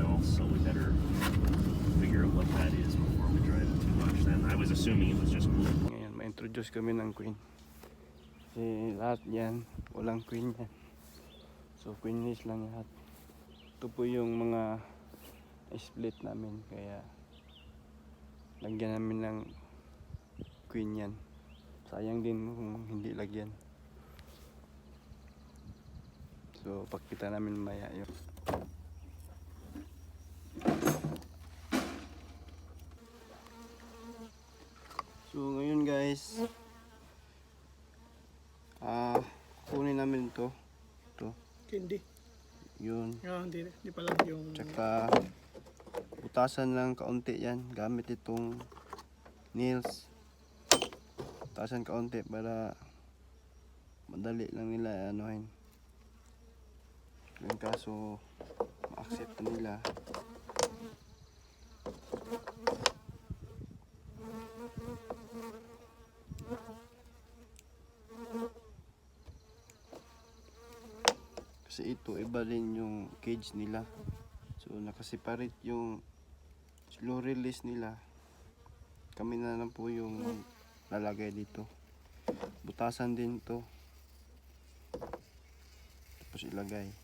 else, so we better figure out what that is before we drive it too much. Then I was assuming it was just blue. Ngayon, ma-introduce kami ng queen. Kasi lahat yan, walang queen yan. So queenless lang lahat. Ito po yung mga split namin, kaya lagyan namin ng queen yan. Sayang din kung hindi lagyan. So pakita namin maya yun. So ngayon guys, kunin namin ito Hindi. yun, Hindi pala yung... tsaka butasan lang kaunti yan gamit itong nails. Butasan kaunti para madali lang nila anuhin. Yung kaso ma-accept na nila. Kasi ito iba din yung cage nila. So nakaseparate yung slow release nila. Kami na lang po yung lalagay dito. Butasan din to. Tapos ilagay.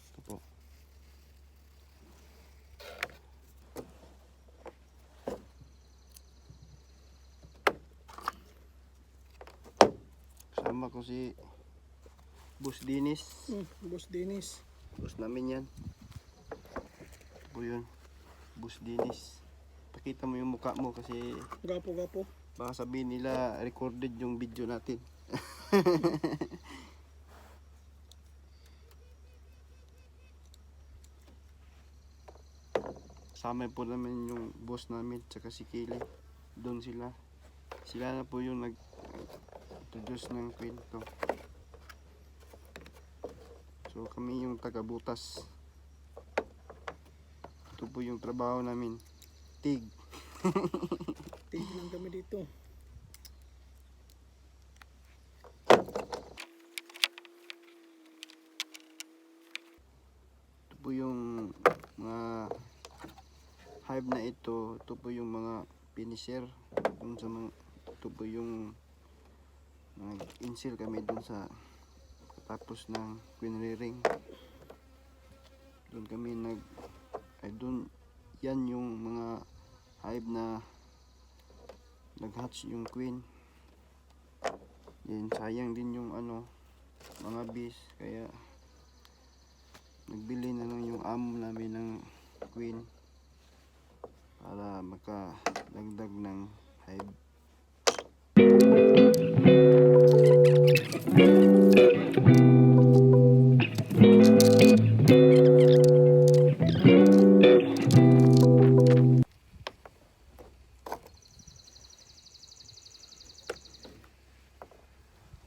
Ito po. Kasama ko si Boss Dennis. Boss Dennis. Boss namin yan. Ito po yun. Boss Dennis. Pakita mo yung mukha mo kasi Gapo. baka sabihin nila recorded yung video natin. Kasama po namin yung boss namin tsaka si Kaylee. Doon sila. Sila na po yung nag-introduce ng kwento. So kami yung taga-butas. Ito po yung trabaho namin. Tig. Tig lang kami dito. Ito po yung mga hive na ito. Ito po yung mga finisher. Dun sa mga, ito po yung nag-inseal kami dun sa tapos ng queen rearing. Doon kami doon yan yung mga hive na nag-hatch yung queen. Yan, sayang din yung mga bees, kaya nagbili na lang yung amo namin ng queen para makadagdag ng hive.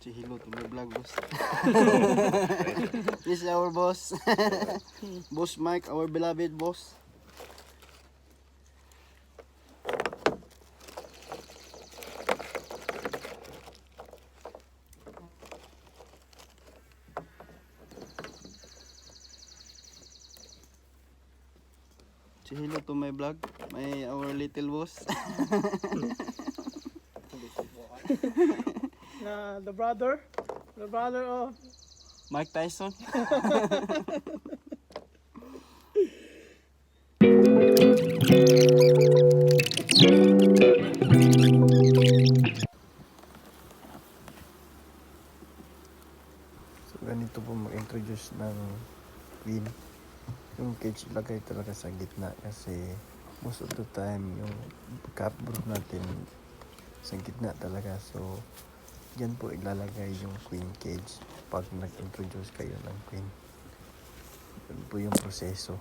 Say hello to my vlog, boss. This is our boss. Boss Mike, our beloved boss. Say hello to my vlog, our little boss. The brother of Mike Tyson. So ganito po mag-introduce ng queen. Yung cage ilagay talaga sa gitna kasi most of the time yung cap brood natin sa gitna talaga. So yan po ilalagay yung queen cage pag nag-introduce kayo ng queen. Yun po yung proseso.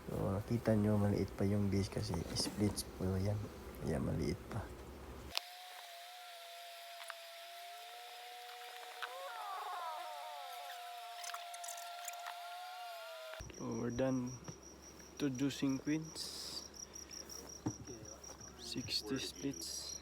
So nakita nyo maliit pa yung base kasi splits po yan, kaya maliit pa. So we're done introducing queens. 60 splits.